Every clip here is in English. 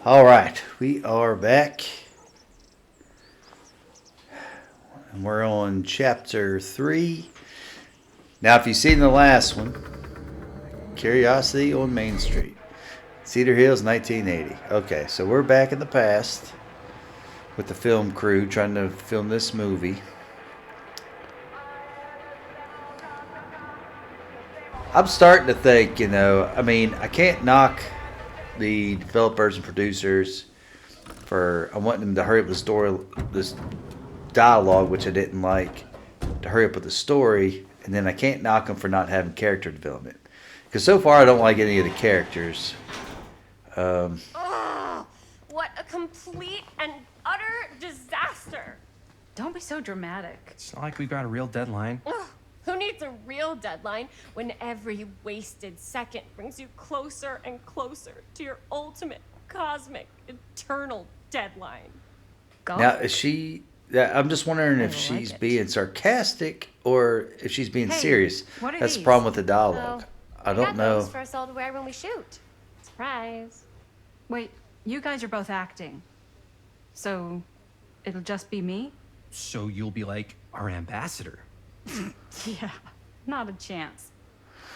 All right, we are back, and we're on chapter 3. Now, if you've seen the last one, Curiosity on Main Street, Cedar Hills, 1980. Okay, so we're back in the past with the film crew trying to film this movie. I'm starting to think, I mean, I can't knock the developers and producers for I want them to hurry up the story, this dialogue, which I didn't like, to hurry up with the story, and then I can't knock them for not having character development. Because so far I don't like any of the characters. Ugh, what a complete and utter disaster. Don't be so dramatic. It's not like we got a real deadline. Ugh, who needs a real deadline when every wasted second brings you closer and closer to your ultimate, cosmic, eternal deadline? Go. Now, is she? I'm just wondering if I like she's it. being sarcastic or if she's being Hey, serious. what are That's the these? problem with the dialogue. I We don't got know. those for us all to wear when we shoot. Surprise. Wait, you guys are both acting. So it'll just be me? So you'll be like our ambassador. Yeah, not a chance.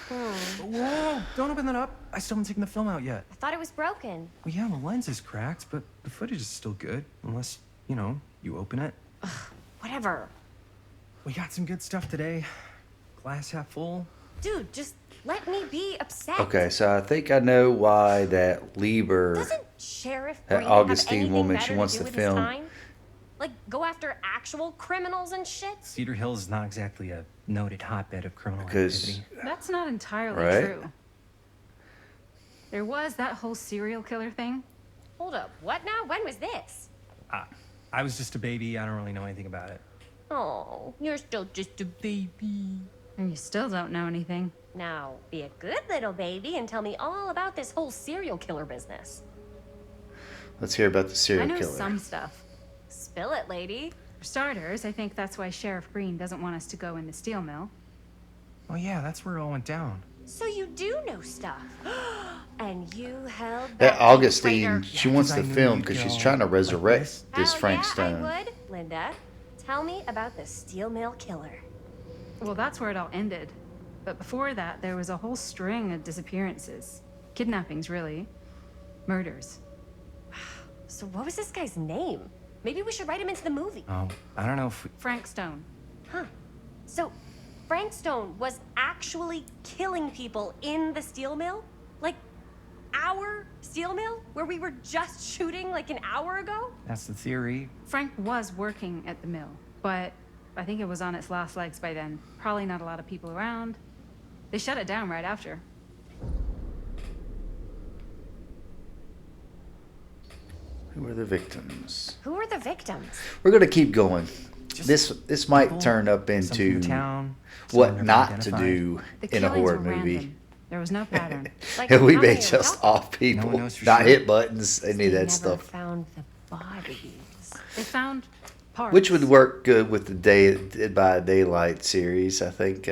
Whoa, don't open that up. I still haven't taken the film out yet. I thought it was broken. Well, yeah, the lens is cracked, but the footage is still good. Unless, you open it. Whatever. We got some good stuff today. Glass half full. Dude, just let me be upset. Okay, so I think I know why that Lieber, Doesn't Sheriff that Green Augustine have anything woman, better she wants to to do with his film. time? Like, go after actual criminals and shit? Cedar Hills is not exactly a noted hotbed of criminal Because activity. That's not entirely Right? true. There was that whole serial killer thing. Hold up, what now? When was this? I was just a baby. I don't really know anything about it. Oh, you're still just a baby. And you still don't know anything. Now, be a good little baby and tell me all about this whole serial killer business. let's hear about the I serial know killer. some stuff. Spill it, lady. For starters, I think that's why Sheriff Green doesn't want us to go in the steel mill. Oh yeah, that's where it all went down. So you do know stuff. And you held That back, Augustine, traitor. she wants 'cause I to knew film you'd because she's go trying to like resurrect this. this Hell Frank yeah, Stone. I would. Linda, tell me about the steel mill killer. Well, that's where it all ended. But before that, there was a whole string of disappearances. Kidnappings, really. Murders. So what was this guy's name? Maybe we should write him into the movie. Oh, I don't know if we... Frank Stone. Huh. So Frank Stone was actually killing people in the steel mill? Like our steel mill? Where we were just shooting like an hour ago? That's the theory. Frank was working at the mill, but I think it was on its last legs by then. Probably not a lot of people around. They shut it down right after. Who are the victims? Who were the victims? We're gonna keep going. Just This might people, turn up Some from into the town, some what never not to identified. do The in a killings horror were movie. random. There was no pattern. Like, And we how may many just are off people, No one knows for not sure. hit buttons, any They of that never stuff. found the bodies. They found parts. Which would work good with the Dead by Daylight series, I think.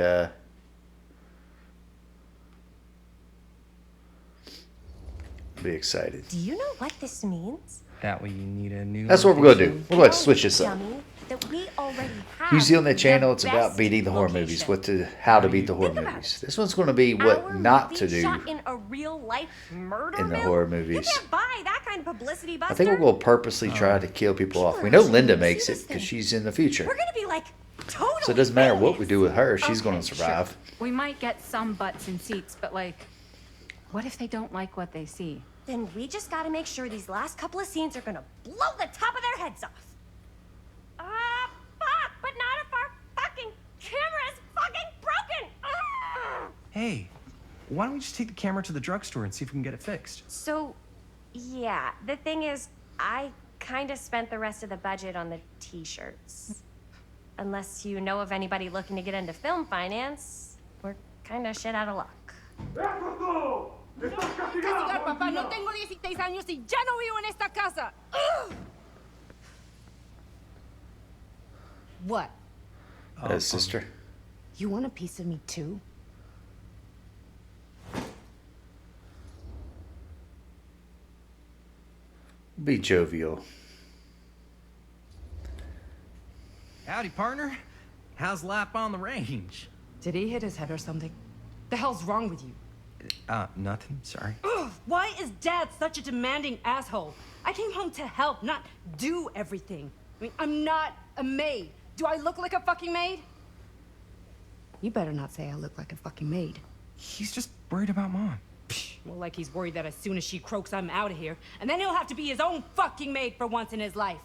Be excited. Do you know what this means? That way you need a new... That's what we're gonna do. location. We're going to switch this up. Dummy, that we already have Usually on that channel, the it's about best beating the horror location. movies, how to beat the horror Think about movies. it. This one's going to be what Our not movie to do. Shot in a real life murder in the mill? horror You movies. can't buy that kind of publicity, Buster. I think we're going to purposely try to kill people off. We know Linda makes it because she's in the future. We're gonna be like totally. So it doesn't matter what we famous. do with her, she's going Okay, to survive. sure. We might get some butts in seats, but like, what if they don't like what they see? Then we just gotta make sure these last couple of scenes are gonna blow the top of their heads off. Fuck! But not if our fucking camera is fucking broken. Hey, why don't we just take the camera to the drugstore and see if we can get it fixed? So, yeah, the thing is, I kind of spent the rest of the budget on the t-shirts. Unless you know of anybody looking to get into film finance, we're kind of shit out of luck. Castigar, papá. No tengo 16 años y ya no vivo en esta casa. What? Sister. You want a piece of me too? Be jovial. Howdy, partner. How's lap on the range? Did he hit his head or something? The hell's wrong with you? Nothing. Sorry. Ugh, why is Dad such a demanding asshole? I came home to help, not do everything. I mean, I'm not a maid. Do I look like a fucking maid? You better not say I look like a fucking maid. He's just worried about Mom. More like he's worried that as soon as she croaks, I'm out of here. And then he'll have to be his own fucking maid for once in his life.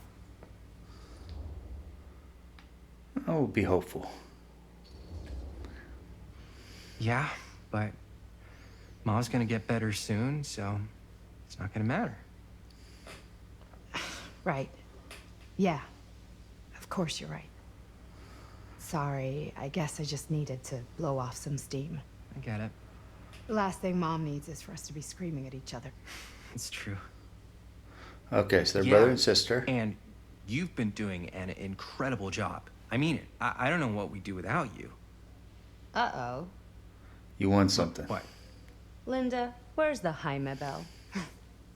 Oh, be hopeful. Yeah, but Mom's gonna get better soon, so it's not gonna matter. Right. Yeah. Of course you're right. Sorry, I guess I just needed to blow off some steam. I get it. The last thing Mom needs is for us to be screaming at each other. It's true. Okay, so they're Yeah. brother and sister. And you've been doing an incredible job. I mean it. I don't know what we'd do without you. Uh-oh. You won something. What? Linda, where's the Jaime bell?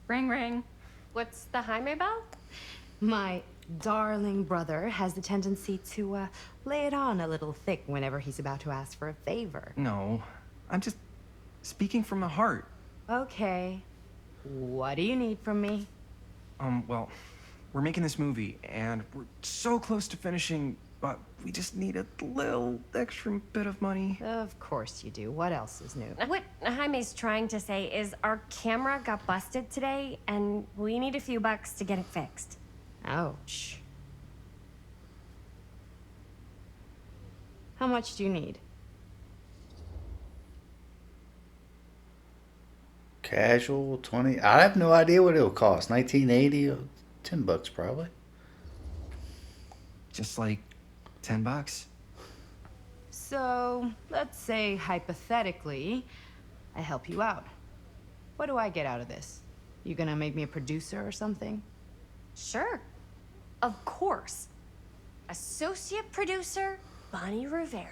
Ring, ring. What's the Jaime bell? My darling brother has the tendency to lay it on a little thick whenever he's about to ask for a favor. No, I'm just speaking from the heart. Okay. What do you need from me? Well, we're making this movie, and we're so close to finishing, but we just need a little extra bit of money. Of course you do. What else is new? What Jaime's trying to say is our camera got busted today, and we need a few bucks to get it fixed. Ouch. How much do you need? Casual 20. I have no idea what it'll cost. 1980 or $10 probably. Just like $10. So, let's say hypothetically, I help you out. What do I get out of this? You gonna make me a producer or something? Sure. Of course. Associate producer, Bonnie Rivera.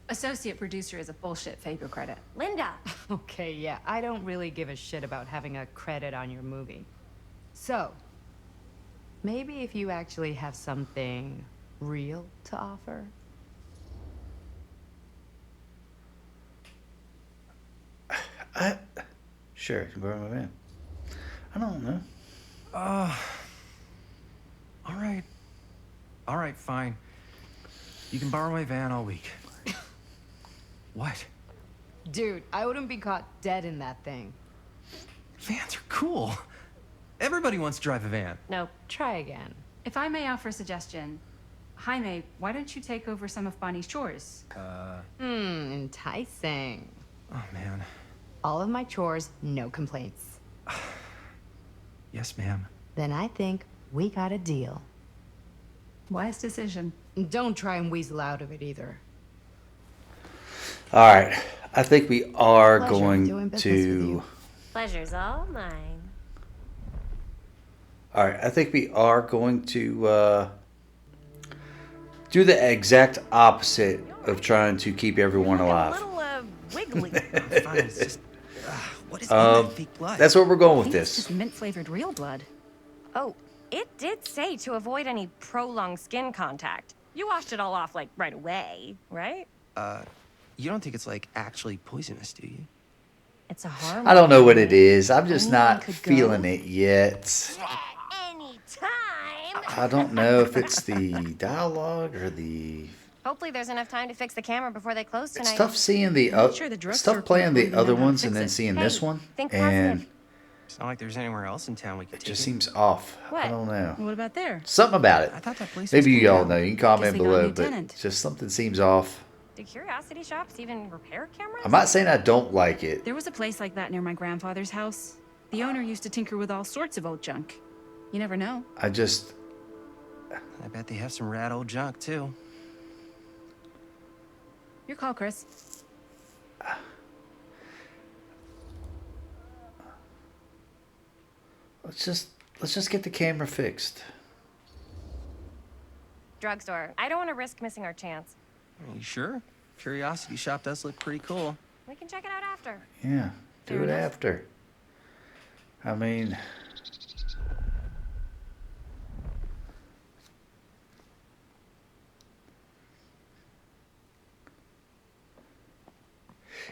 Associate producer is a bullshit favor credit. Linda. Okay, yeah, I don't really give a shit about having a credit on your movie. So, maybe if you actually have something real to offer? Sure, you can borrow my van. I don't know. All right. All right, fine. You can borrow my van all week. What? Dude, I wouldn't be caught dead in that thing. Vans are cool. Everybody wants to drive a van. Nope. Try again. If I may offer a suggestion, Jaime, why don't you take over some of Bonnie's chores? Enticing. Oh, man. All of my chores, no complaints. Yes, ma'am. Then I think we got a deal. Wise decision. Don't try and weasel out of it either. All right. I think we are Pleasure doing going business with to. you. Pleasure's all mine. All right. I think we are going to do the exact opposite of trying to keep everyone A alive. little, wiggly. Fine, it's just... what is in that fake blood? That's where we're going I with think it's this. just mint-flavored real blood. Oh, it did say to avoid any prolonged skin contact. You washed it all off, like, right away, right? You don't think it's, like, actually poisonous, do you? It's a harm. I don't know what it is. I'm just Anyone not could go. feeling it yet. Anytime. I don't know if it's the dialogue or the. Hopefully there's enough time to fix the camera before they close tonight. It's tough seeing the sure the it's drugstore tough playing people the other know how to ones and fix then it. seeing Hey, this one, think and positive. It's not like there's anywhere else in town we could it take just it. seems off. What? I don't know. What about there? Something about it. I thought that place was Maybe you cool. all know. You can comment Guess they got a below, new but tenant. just something seems off. Do curiosity shops even repair cameras? I'm not saying I don't like it. There was a place like that near my grandfather's house. The owner used to tinker with all sorts of old junk. You never know. I just I bet they have some rad old junk, too. Your call, Chris. let's just get the camera fixed. Drugstore. I don't want to risk missing our chance. Are you sure? Curiosity Shop does look pretty cool. We can check it out after. Yeah, do Fair it enough. after. I mean,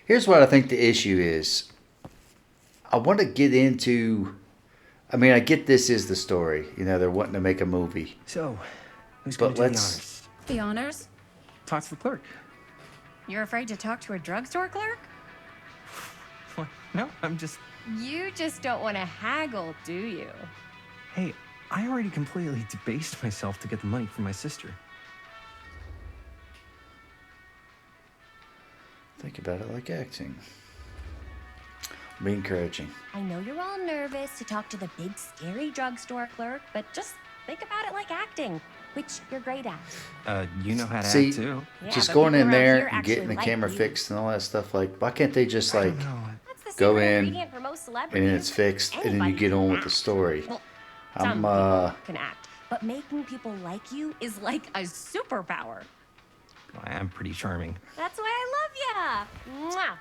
Here's what I think the issue is. I want to get into. I mean, I get this is the story. You know, they're wanting to make a movie. So, who's But gonna do the let's- honors? The honors? Talk to the clerk. You're afraid to talk to a drugstore clerk? What? No, I'm just. You just don't want to haggle, do you? Hey, I already completely debased myself to get the money from my sister. Think about it like acting. Be encouraging. I know you're all nervous to talk to the big, scary drugstore clerk, but just think about it like acting, which you're great at. You know how to See, act too. Yeah, just but going people in around there here and actually getting the like camera you. fixed and all that stuff. Like, why can't they just like No, That's the go secret in, ingredient for most and celebrities. then it's fixed, and then you Anybody get on can with the act. story? Well, I'm some people can act, but making people like you is like a superpower. I am pretty charming. That's why I love ya. Mwah.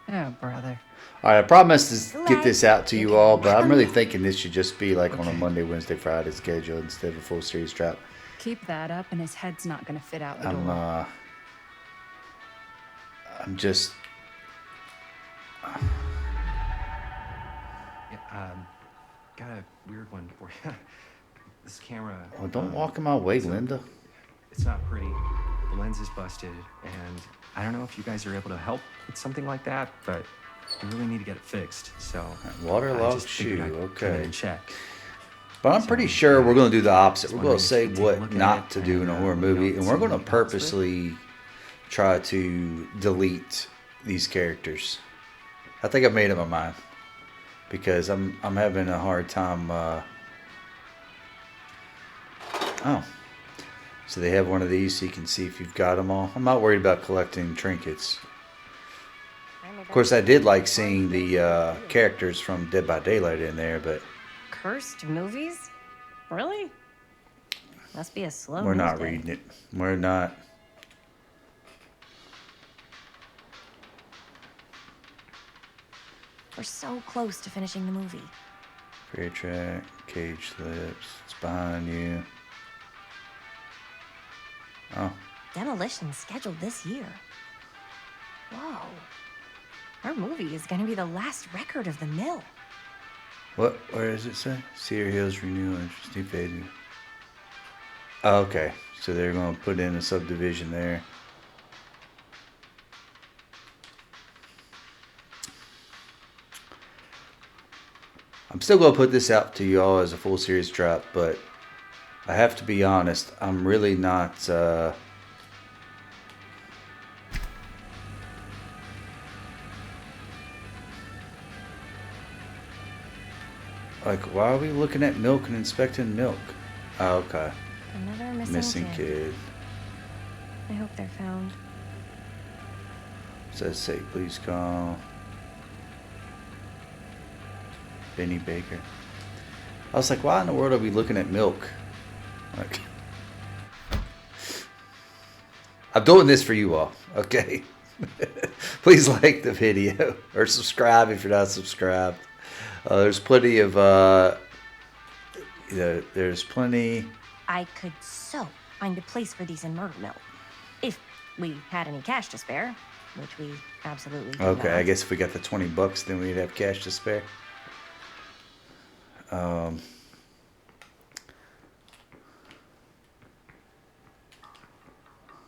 Oh, brother. All right, I promised to Good get luck. this out to you all, but I'm really thinking this should just be like on a Monday, Wednesday, Friday schedule instead of a full series drop. Keep that up, and his head's not gonna fit out the I'm door. I'm just Yeah, got a weird one for you. This camera. well, don't walk in my way, Linda. It's not pretty. The lens is busted, and I don't know if you guys are able to help with something like that, but we really need to get it fixed. So Waterlogged I just figured shoe, I'd come in okay. and check. But I'm pretty sure we're going to do the opposite. Just We're going to say wondering if you could take a what look at not it to do in a and, horror let me know movie, if and it's we're going to something you can help us with. purposely try to delete these characters. I think I've made up my mind because I'm having a hard time. Oh, so they have one of these, so you can see if you've got them all. I'm not worried about collecting trinkets. Of course, I did like seeing the characters from Dead by Daylight in there, but Cursed movies? Really? Must be a slow we're news not day. reading it. We're not. We're so close to finishing the movie. Fair track, cage slips, it's behind you. Oh, Demolition scheduled this year. Whoa. Our movie is gonna be the last record of the mill. what? Where does it say? Cedar Hills renewal interest, new phase. Oh, okay, so they're going to put in a subdivision there. I'm still going to put this out to you all as a full series drop, but I have to be honest, I'm really not. Like, why are we looking at milk and inspecting milk? Oh, okay. Another Missing kid. I hope they're found. Says, say, please call Benny Baker. I was like, why in the world are we looking at milk? Like, I'm doing this for you all, okay? Please like the video or subscribe if you're not subscribed. There's plenty of, there's plenty. I could so find a place for these in Murder Mill. If we had any cash to spare, which we absolutely do Okay, I not. guess if we got the $20, then we'd have cash to spare.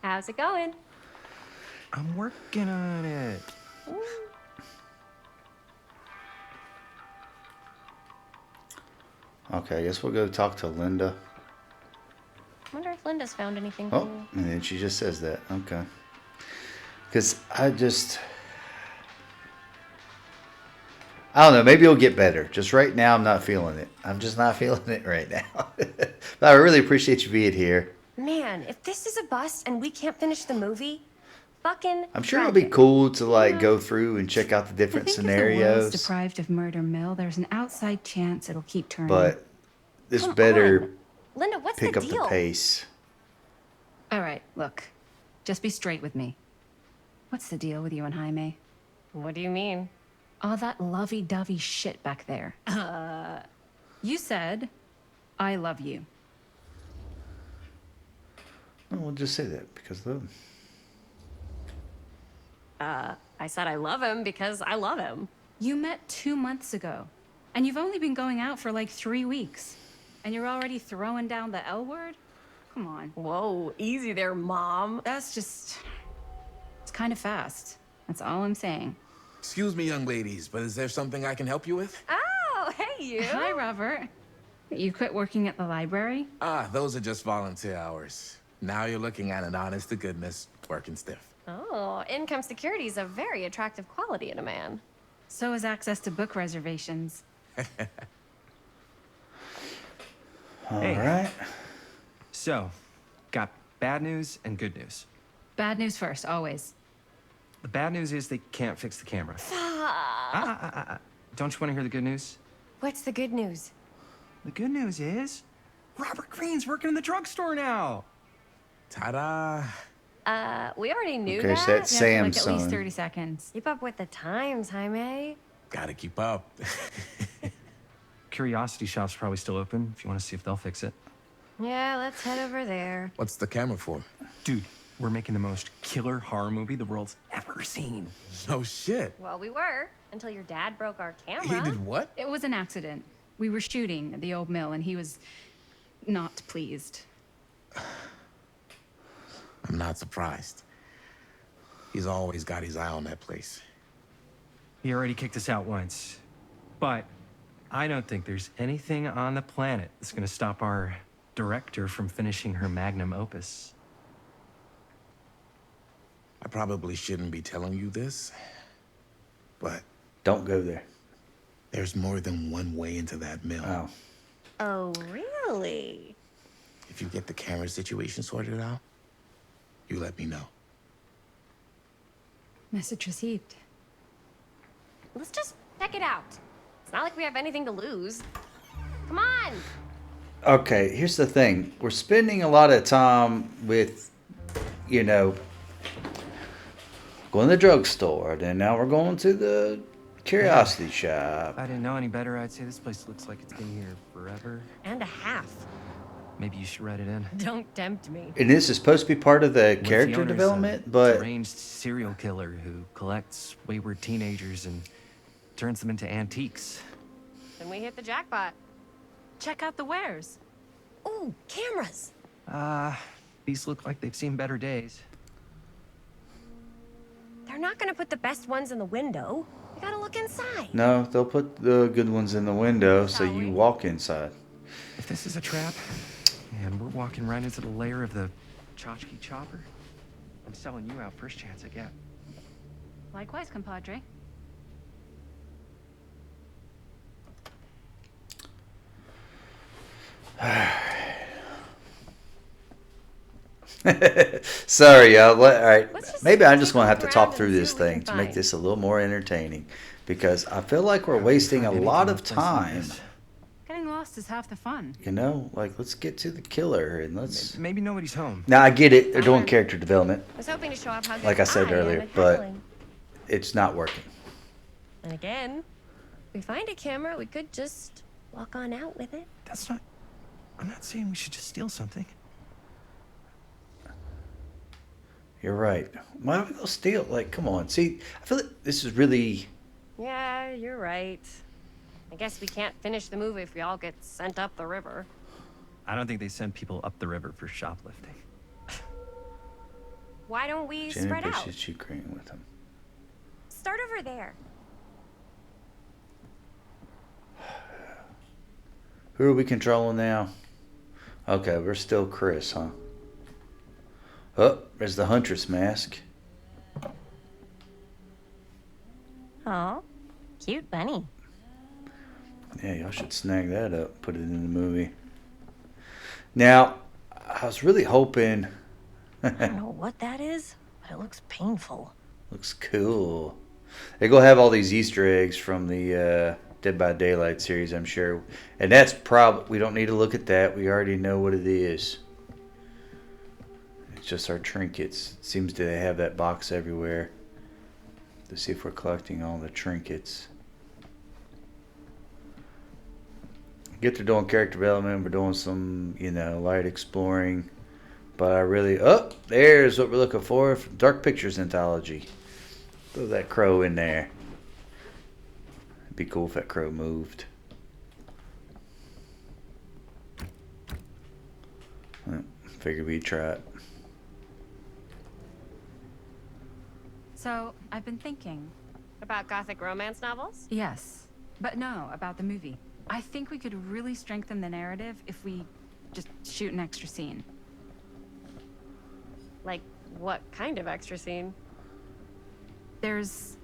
How's it going? I'm working on it. Okay, I guess we'll go talk to Linda. Wonder if Linda's found anything Oh, cool. and then she just says that. Okay. Because I don't know. Maybe it'll get better. Just right now, I'm not feeling it. I'm just not feeling it right now. But I really appreciate you being here. Man, if this is a bust and we can't finish the movie, fucking I'm sure it'll tragic. be cool to like go through and check out the I different think if the world's scenarios. deprived of Murder Mill, there's an outside chance it'll keep turning. But this Come better on. Linda, what's pick the up deal? the pace. All right, look. Just be straight with me. What's the deal with you and Jaime? What do you mean? All that lovey-dovey shit back there. You said, I love you. No, we'll just say that because of them. I said I love him because I love him. You met 2 months ago, and you've only been going out for like 3 weeks. And you're already throwing down the L word? Come on. Whoa, easy there, Mom. That's just... It's kind of fast. That's all I'm saying. Excuse me, young ladies, but is there something I can help you with? Oh, hey, you. Hi, Robert. You quit working at the library? Ah, those are just volunteer hours. Now you're looking at an honest to goodness, working stiff. Oh, income security is a very attractive quality in a man. So is access to book reservations. All Hey. right. So, got bad news and good news. Bad news first, always. The bad news is they can't fix the camera. Don't you want to hear the good news? What's the good news? The good news is Robert Greene's working in the drugstore now. Ta-da! We already knew Okay, so that. that's Yeah, for like at Samsung. least 30 seconds. Keep up with the times, Jaime. Gotta keep up. Curiosity Shop's probably still open if you want to see if they'll fix it. Yeah, let's head over there. What's the camera for? Dude, we're making the most killer horror movie the world's ever seen. No shit. Well, we were, until your dad broke our camera. He did what? It was an accident. We were shooting at the old mill, and he was not pleased. I'm not surprised. He's always got his eye on that place. He already kicked us out once. But I don't think there's anything on the planet that's gonna stop our director from finishing her magnum opus. I probably shouldn't be telling you this, but Don't go there. there's more than one way into that mill. Oh. Oh, really? If you get the camera situation sorted out, you let me know. Message received. Let's just check it out. It's not like we have anything to lose. Come on! Okay, here's the thing. We're spending a lot of time with, you know, going to the drugstore. Then now we're going to the curiosity shop. If I didn't know any better, I'd say this place looks like it's been here forever. And a half. Maybe you should write it in. Don't tempt me. And this is supposed to be part of the What if the character owner's a development, but deranged serial killer who collects wayward teenagers and turns them into antiques. Then we hit the jackpot. Check out the wares. Ooh, cameras! These look like they've seen better days. They're not gonna put the best ones in the window. You gotta look inside. no, they'll put the good ones in the window so Shall we? you walk inside. If this is a trap, and we're walking right into the lair of the tchotchke chopper, I'm selling you out first chance I get. Likewise, compadre. Sorry, y'all. All right, Let's just maybe I'm keep just gonna have to looking talk around through and see this what we thing can to make find. this a little more entertaining, because I feel like we're How can we wasting a find lot anything of in a place like time. this? Getting lost is half the fun. You know, like let's get to the killer and let's. Maybe nobody's home. Now I get it; they're doing character development. I was hoping to show off how good Like I said am earlier, at but- handling. It's not working. And again, if we find a camera, we could just walk on out with it. That's not... I'm not saying we should just steal something. You're right. Why would we go steal? Like, come on. See, I feel like this is really. Yeah, you're right. I guess we can't finish the movie if we all get sent up the river. I don't think they send people up the river for shoplifting. Why don't we spread Jennifer out? should shoot Green with him. Start over there. Who are we controlling now? Okay, we're still Chris, huh? Oh, there's the Huntress mask. Oh, cute bunny. Yeah, y'all should snag that up, put it in the movie. Now, I was really hoping. I don't know what that is, but it looks painful. Looks cool. They're gonna have all these Easter eggs from the Dead by Daylight series, I'm sure. And that's we don't need to look at that. We already know what it is. It's just our trinkets. It seems to have that box everywhere. To see if we're collecting all the trinkets. Get to doing character development. We're doing some, light exploring. But I really... Oh, there's what we're looking for from Dark Pictures Anthology. Throw that crow in there. It'd be cool if that crow moved. Well, figured we'd try it. So, I've been thinking. About gothic romance novels? Yes, but no, about the movie. I think we could really strengthen the narrative if we just shoot an extra scene. Like, what kind of extra scene? There's,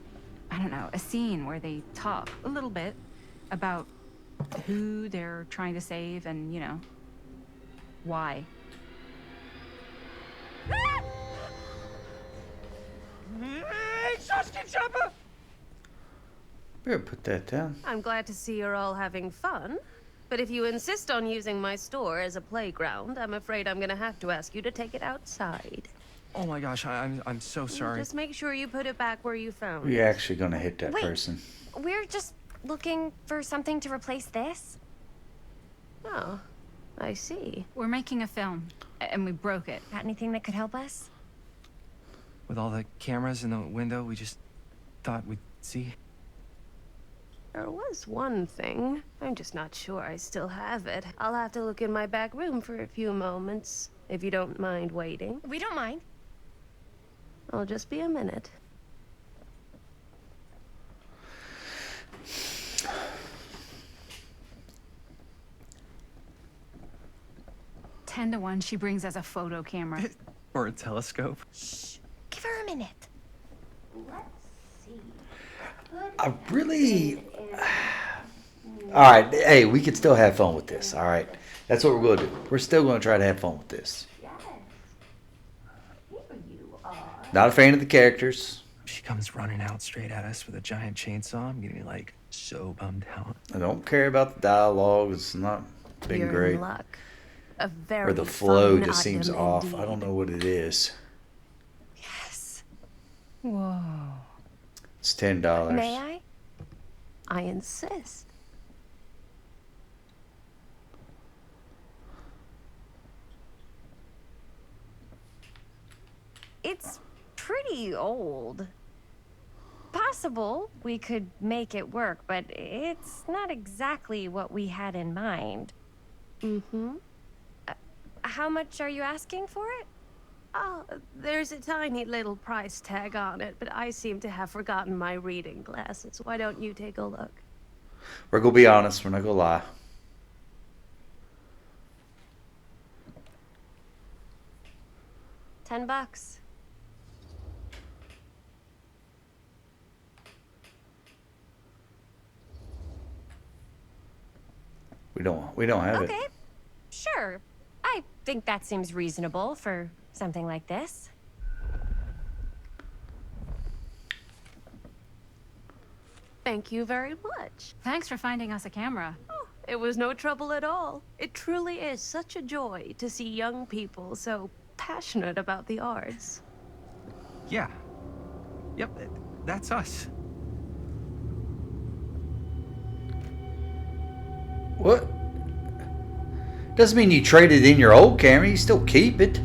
I don't know, a scene where they talk a little bit about who they're trying to save and, you know, why. Better put that down. I'm glad to see you're all having fun. But if you insist on using my store as a playground, I'm afraid I'm gonna have to ask you to take it outside. Oh my gosh, I'm so sorry. Just make sure you put it back where you found We're it. actually gonna hit that Wait. person. We're just looking for something to replace this. Oh, I see. We're making a film, and we broke it. Got anything that could help us? With all the cameras in the window, we just thought we'd see. There was one thing. I'm just not sure I still have it. I'll have to look in my back room for a few moments, if you don't mind waiting. We don't mind. I'll just be a minute. Ten to 1, she brings us a photo camera. Or a telescope. Shh. Give her a minute. I really. All right. Hey, we could still have fun with this. All right. That's what we're going to do. We're still going to try to have fun with this. Not a fan of the characters. She comes running out straight at us with a giant chainsaw. I'm gonna be like so bummed out. I don't care about the dialogue. It's not been You're great. in luck. A very Or the flow fine just seems item off. indeed. I don't know what it is. Yes. Whoa. It's $10. May I? I insist. It's pretty old. Possible we could make it work, but it's not exactly what we had in mind. Mm-hmm. How much are you asking for it? Oh, there's a tiny little price tag on it, but I seem to have forgotten my reading glasses. Why don't you take a look? We're going to be honest. We're not going to lie. $10. We don't have it. Okay. Sure. I think that seems reasonable for something like this. Thank you very much. Thanks for finding us a camera. Oh, it was no trouble at all. It truly is such a joy to see young people so passionate about the arts. Yeah. Yep, that's us. What? Doesn't mean you traded in your old camera. You still keep it.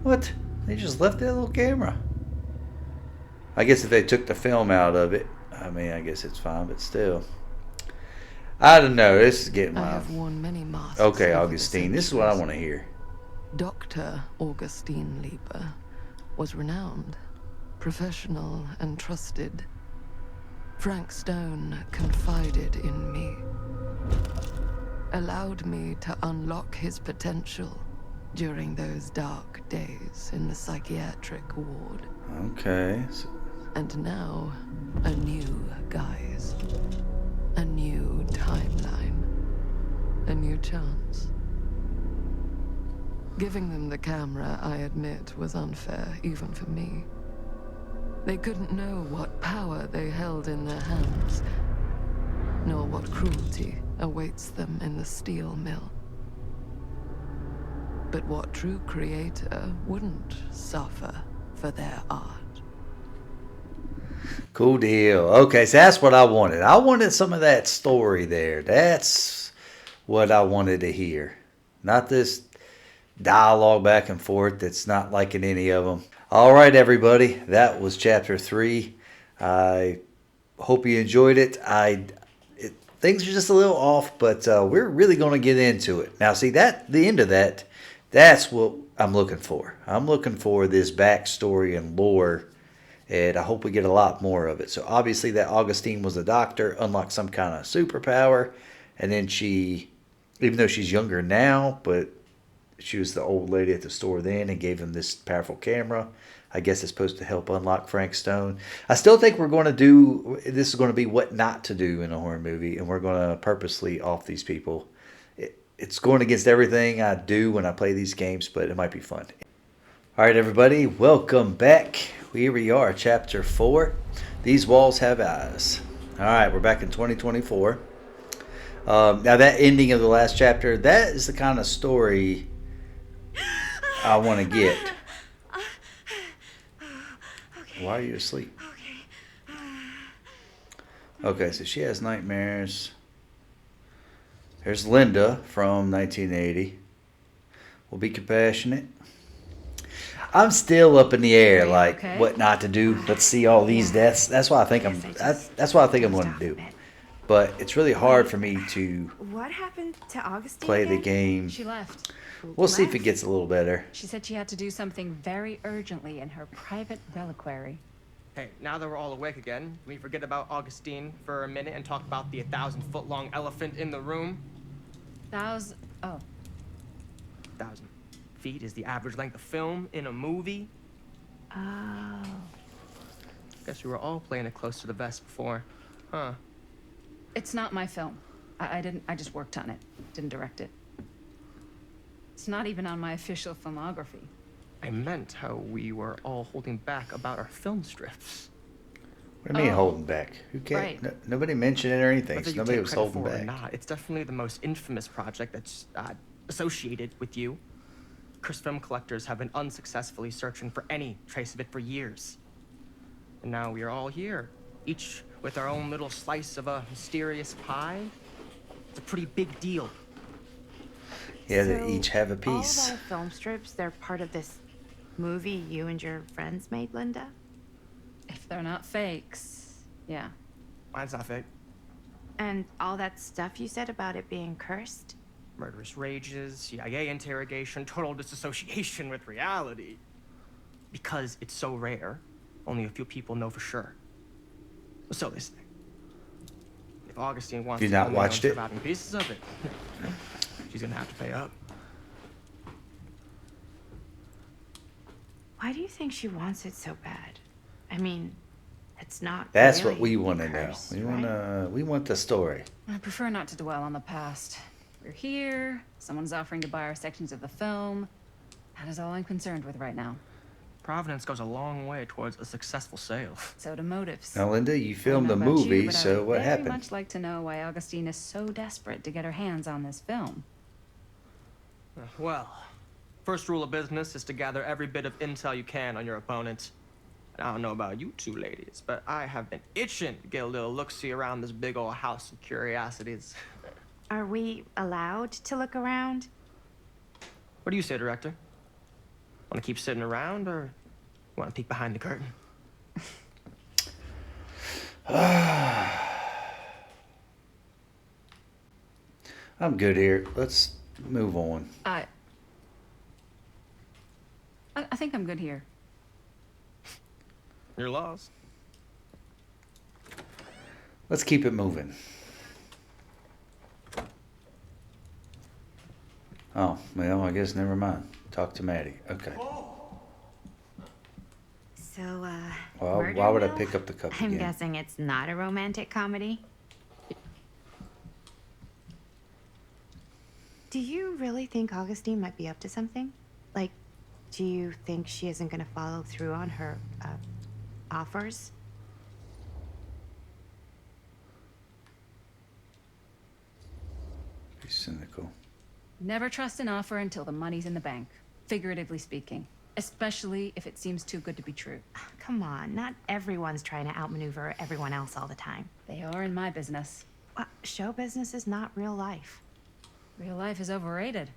What? They just left that little camera. I guess if they took the film out of it, I mean, I guess it's fine, but still. I don't know. This is getting I my... have worn many masks. Okay, over the Augustine. This is what I centuries. want to hear. Dr. Augustine Lieber was renowned, professional, and trusted. Frank Stone confided in me, allowed me to unlock his potential during those dark days in the psychiatric ward. Okay. So, And now, a new guise, a new timeline, a new chance. Giving them the camera, I admit, was unfair, even for me. They couldn't know what power they held in their hands, nor what cruelty awaits them in the steel mill. But what true creator wouldn't suffer for their art? cool deal. Okay, so that's what I wanted. I wanted some of that story there. That's what I wanted to hear. Not this dialogue back and forth that's not liking any of them. All right, everybody. That was chapter 3. I hope you enjoyed it. Things are just a little off, but we're really going to get into it. Now, see, the end of that, that's what I'm looking for. I'm looking for this backstory and lore, and I hope we get a lot more of it. So, obviously, that Augustine was a doctor, unlocked some kind of superpower, and then she, even though she's younger now, but she was the old lady at the store then and gave him this powerful camera. I guess it's supposed to help unlock Frank Stone. I still think this is going to be what not to do in a horror movie, and we're going to purposely off these people. It's going against everything I do when I play these games, but it might be fun. All right, everybody, welcome back. Here we are, chapter 4. These walls have eyes. All right, we're back in 2024. Now, that ending of the last chapter, that is the kind of story I want to get. Why are you asleep? Okay, so she has nightmares. There's Linda from 1980. We'll be compassionate. I'm still up in the air, like what not to do. Let's see all these deaths. That's why I think that's what I think I'm going to do. But it's really hard for me to What happened to Augustine play the again? game. She left. We'll see if it gets a little better. She said she had to do something very urgently in her private reliquary. Hey, now that we're all awake again, can we forget about Augustine for a minute and talk about the 1,000-foot-long elephant in the room? 1,000 feet is the average length of film in a movie. Oh. Guess we were all playing it close to the vest before, huh? It's not my film. I just worked on it. Didn't direct it. It's not even on my official filmography. I meant how we were all holding back about our film strips. What do you mean holding back? Who cares? Right. Nobody mentioned it or anything. Whether So you nobody take was credit holding for it or back. not, it's definitely the most infamous project that's associated with you. Cursed film collectors have been unsuccessfully searching for any trace of it for years. And now we are all here, each with our own little slice of a mysterious pie. It's a pretty big deal. Yeah, they each have a All piece. of our film strips, they're part of this movie you and your friends made, Linda? If they're not fakes, yeah. Mine's not fake. And all that stuff you said about it being cursed? Murderous rages, CIA interrogation, total disassociation with reality. Because it's so rare, only a few people know for sure. So they say. If Augustine wants You to not own watched it? surviving pieces of it, she's gonna have to pay up. Why do you think she wants it so bad? I mean, it's not. That's really what we want to know. cursed, We right? want the story. I prefer not to dwell on the past. We're here. Someone's offering to buy our sections of the film. That is all I'm concerned with right now. Providence goes a long way towards a successful sale. So do motives. Now, Linda, you I filmed the don't know about you, movie, but I so would what very happened? much like to know why Augustine is so desperate to get her hands on this film. Well, first rule of business is to gather every bit of intel you can on your opponent. And I don't know about you two ladies, but I have been itching to get a little look-see around this big old house of curiosities. Are we allowed to look around? What do you say, director? Want to keep sitting around, or want to peek behind the curtain? I'm good here. Let's move on. I think I'm good here. You're lost. Let's keep it moving. Oh, well, I guess never mind. Talk to Maddie. Okay. So, Well, Murder why would I Mill? pick up the cup I'm again? guessing it's not a romantic comedy. Do you really think Augustine might be up to something? Like, do you think she isn't going to follow through on her offers? Be cynical. Never trust an offer until the money's in the bank, figuratively speaking. Especially if it seems too good to be true. Come on, not everyone's trying to outmaneuver everyone else all the time. They are in my business. Show business is not real life. Real life is overrated.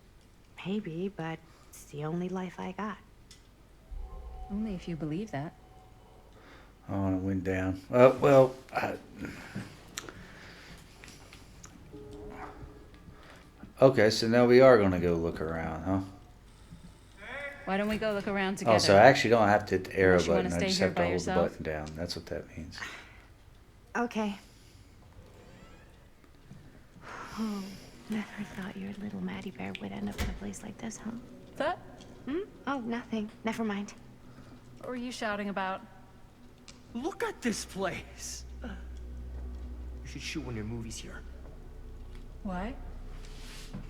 Maybe, but it's the only life I got. Only if you believe that. Oh, and it went down. Well, okay, so now we are going to go look around, huh? Why don't we go look around together? Oh, so I actually don't have to hit the arrow Unless you wanna button. I stay just here have to by hold yourself? the button down. That's what that means. Okay. Oh, never thought your little Maddie Bear would end up in a place like this, huh? That? Oh, nothing. Never mind. What were you shouting about? Look at this place. You should shoot one of your movies here. Why?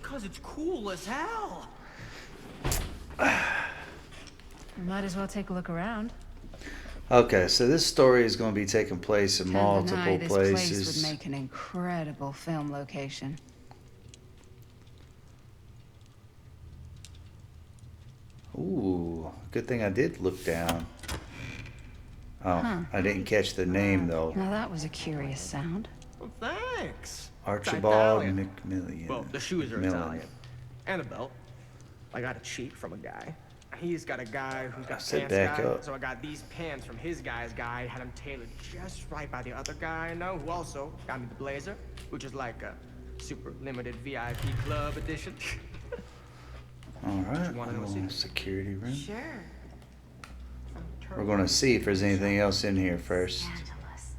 Because it's cool as hell. We might as well take a look around. Okay, so this story is going to be taking place in Can't deny multiple this places. place would make an incredible film location. Ooh, good thing I did look down. Oh, Huh. I didn't catch the name though. Now that was a curious sound. Well, thanks. Archibald Italian. McMillian. Well, the shoes are McMillan. Italian. And a belt. I got a cheat from a guy. He's got a guy who's got Sit pants back guy. up. So I got these pants from his guy's guy, had them tailored just right by the other guy I know, who also got me the blazer, which is like a super limited VIP club edition. All right, You wanna know what's little in it? security room. Sure. We're going to see if there's anything else in here first. Scandalous.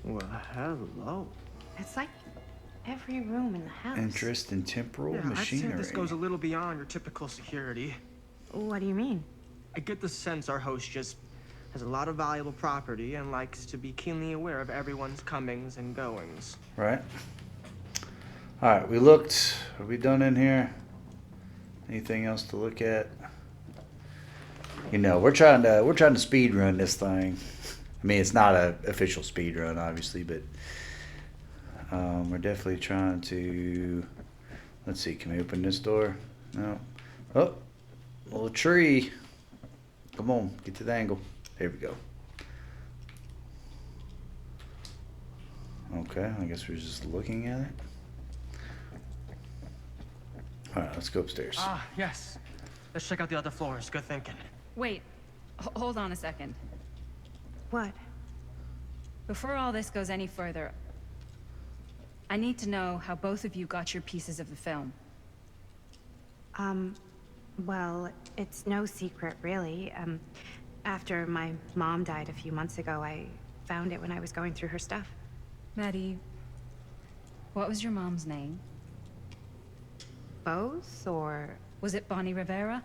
Well, hello. It's like every room in the house. Interest in temporal Yeah, I'd say machinery. this goes a little beyond your typical security. What do you mean? I get the sense our host just has a lot of valuable property and likes to be keenly aware of everyone's comings and goings. Right. All right, we looked. Are we done in here? Anything else to look at? You know, we're trying to speed run this thing. I mean, it's not a official speed run, obviously, but we're definitely trying to. Let's see. Can we open this door? No. Oh, little tree. Come on, get to the angle. There we go. Okay, I guess we're just looking at it. All right, let's go upstairs. Ah, yes. Let's check out the other floors. Good thinking. Wait, hold on a second. What? Before all this goes any further, I need to know how both of you got your pieces of the film. Well, it's no secret, really. After my mom died a few months ago, I found it when I was going through her stuff. Maddie, what was your mom's name? Both, or... Was it Bonnie Rivera?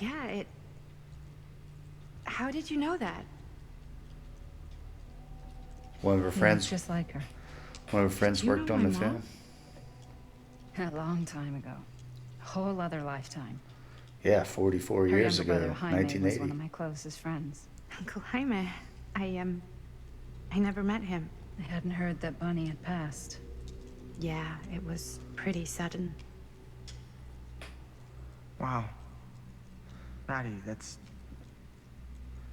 Yeah, How did you know that? One of her He friends. looks just like her. One of her friends you worked know on my the mom? A long time ago. A whole other lifetime. Yeah, 44 Her years younger brother, ago, Jaime, was 1980. one of my closest friends. Uncle Jaime. I never met him. I hadn't heard that Bonnie had passed. Yeah, it was pretty sudden. Wow. Maddie, it's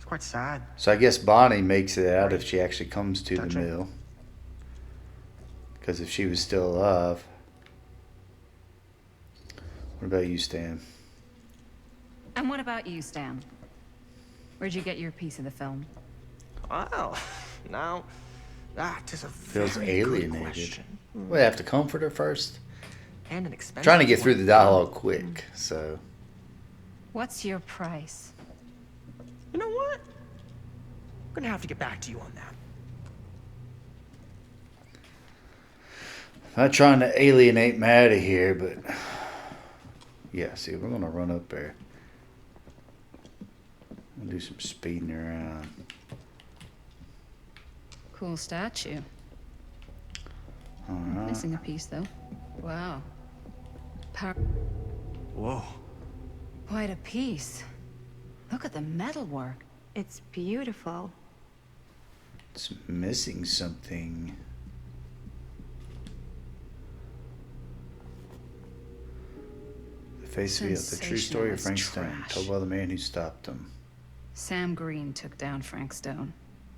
quite sad. So I guess Bonnie makes it out if she actually comes to the Gotcha. mill. Because if she was still alive. What about you, Stan? And what about you, Stan? Where'd you get your piece of the film? Well, now, that is a Feels very good alienated. question. We have to comfort her first. And an expensive Trying to get through one. the dialogue quick, so. What's your price? You know what? I'm gonna have to get back to you on that. Not trying to alienate Maddie here, but. Yeah, see, we're going to run up there. We'll do some speeding around. Cool statue. Alright. Missing a piece, though. Wow. Whoa. Quite a piece. Look at the metalwork. It's beautiful. It's missing something. The face reveals the true story of Frank Stone, Sensationalist told by the man who stopped him. Sam Green took down Frank Stone.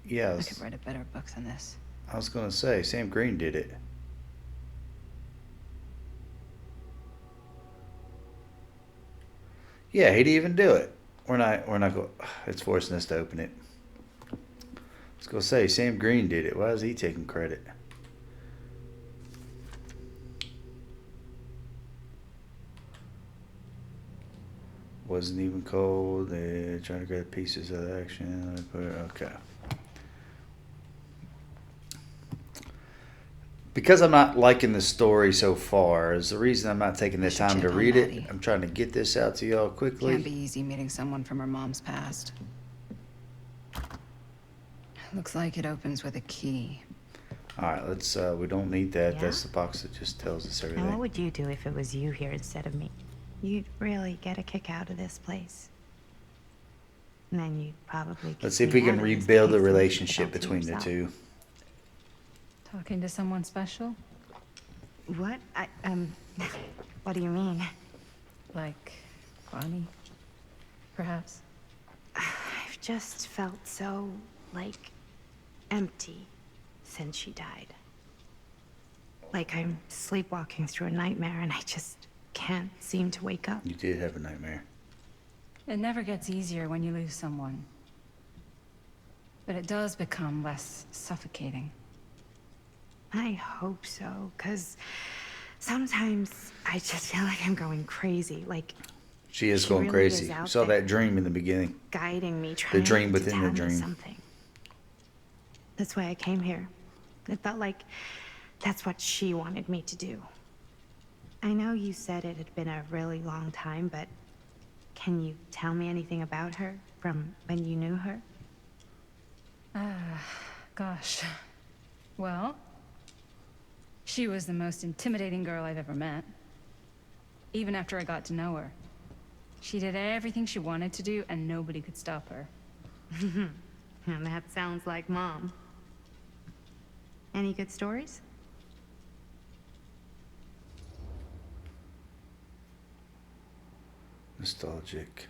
Yeah, I could write a better book than this. I was going to say, Sam Green did it. Yeah, he'd even do it. We're not going. It's forcing us to open it. I was gonna say Sam Green did it. Why is he taking credit? Wasn't even cold. They're trying to grab pieces of the action. Okay. Because I'm not liking the story so far is the reason I'm not taking the should time to check on read it. Maddie. I'm trying to get this out to y'all quickly. Can't be easy meeting someone from her mom's past. Looks like it opens with a key. All right, let's. We don't need that. Yeah? That's the box that just tells us Now, what everything. would you do if it was you here instead of me? You'd really get a kick out of this place. And then you'd probably kick Let's see if me we can out of this rebuild the place and keep it relationship all to between the yourself. two. Talking to someone special? What? What do you mean? Like Bonnie, perhaps? I've just felt so, like, empty since she died. Like I'm sleepwalking through a nightmare and I just can't seem to wake up. You did have a nightmare. It never gets easier when you lose someone. But it does become less suffocating. I hope so, because sometimes I just feel like I'm going crazy, like She is She going really is crazy. You out saw there. that dream in the beginning. guiding me, trying dream to within tell the me dream. something. That's why I came here. It felt like that's what she wanted me to do. I know you said it had been a really long time, but can you tell me anything about her from when you knew her? Gosh. Well, she was the most intimidating girl I've ever met. Even after I got to know her. She did everything she wanted to do, and nobody could stop her. And that sounds like Mom. Any good stories? Nostalgic.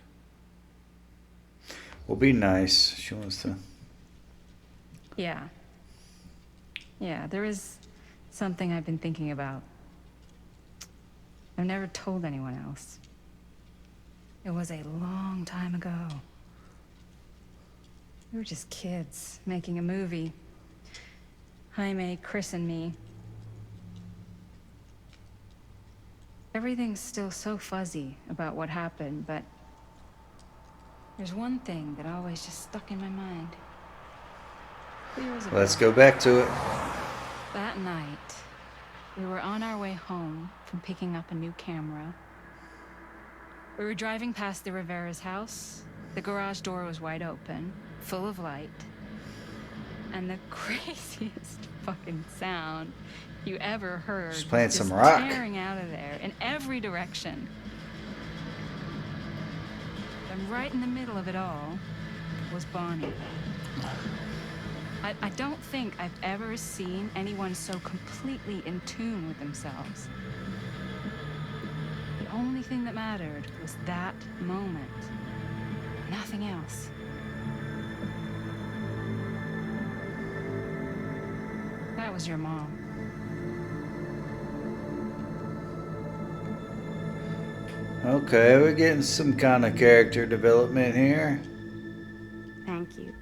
Well, be nice. She wants to. Yeah. Yeah, there is something I've been thinking about. I've never told anyone else. It was a long time ago. We were just kids making a movie. Jaime, Chris, and me. Everything's still so fuzzy about what happened, but there's one thing that always just stuck in my mind. Years ago, Let's go back to it. that night, we were on our way home from picking up a new camera. We were driving past the Rivera's house. The garage door was wide open, full of light. And the craziest fucking sound you ever heard She's playing was some just rock. tearing out of there in every direction. And right in the middle of it all was Bonnie. I don't think I've ever seen anyone so completely in tune with themselves. The only thing that mattered was that moment. Nothing else. That was your mom. Okay, we're getting some kind of character development here. Thank you.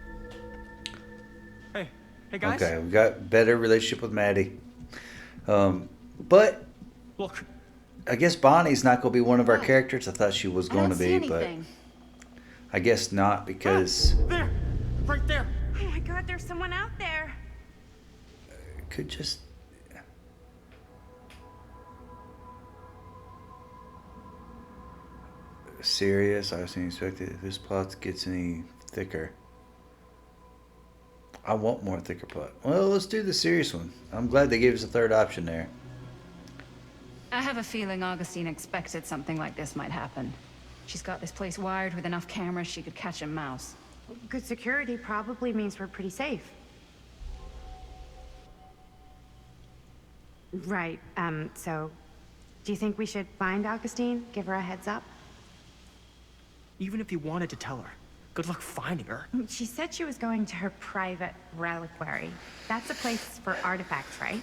Hey guys. Okay, we got better relationship with Maddie. But Look, I guess Bonnie's not going to be one of our characters. I thought she was I going don't to see be, but anything. I guess not because there, right there. Oh my God, there's someone out there. it could just. Serious. I wasn't expected. If this plot gets any thicker, I want more thicker plot. Well, let's do the serious one. I'm glad they gave us a third option there. I have a feeling Augustine expected something like this might happen. She's got this place wired with enough cameras she could catch a mouse. Good security probably means we're pretty safe. Right, so do you think we should find Augustine? Give her a heads up? Even if you wanted to tell her, good luck finding her. She said she was going to her private reliquary. That's a place for artifacts, right?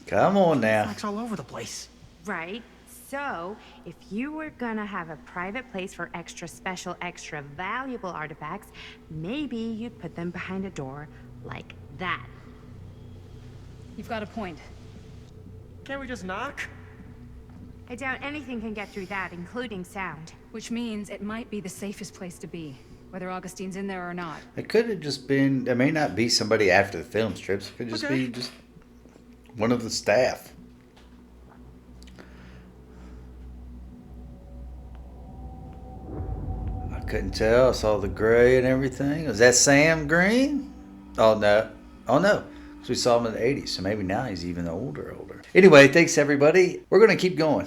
Come on now. Flags all over the place. Right. So, if you were gonna have a private place for extra special, extra valuable artifacts, maybe you'd put them behind a door like that. You've got a point. Can't we just knock? I doubt anything can get through that, including sound. Which means it might be the safest place to be, whether Augustine's in there or not. It could have just been, it may not be somebody after the film strips. It could just be just one of the staff. I couldn't tell. I saw the gray and everything. Was that Sam Green? Oh, no. Oh, no. Because we saw him in the 80s. So maybe now he's even older. Anyway, thanks, everybody. We're going to keep going.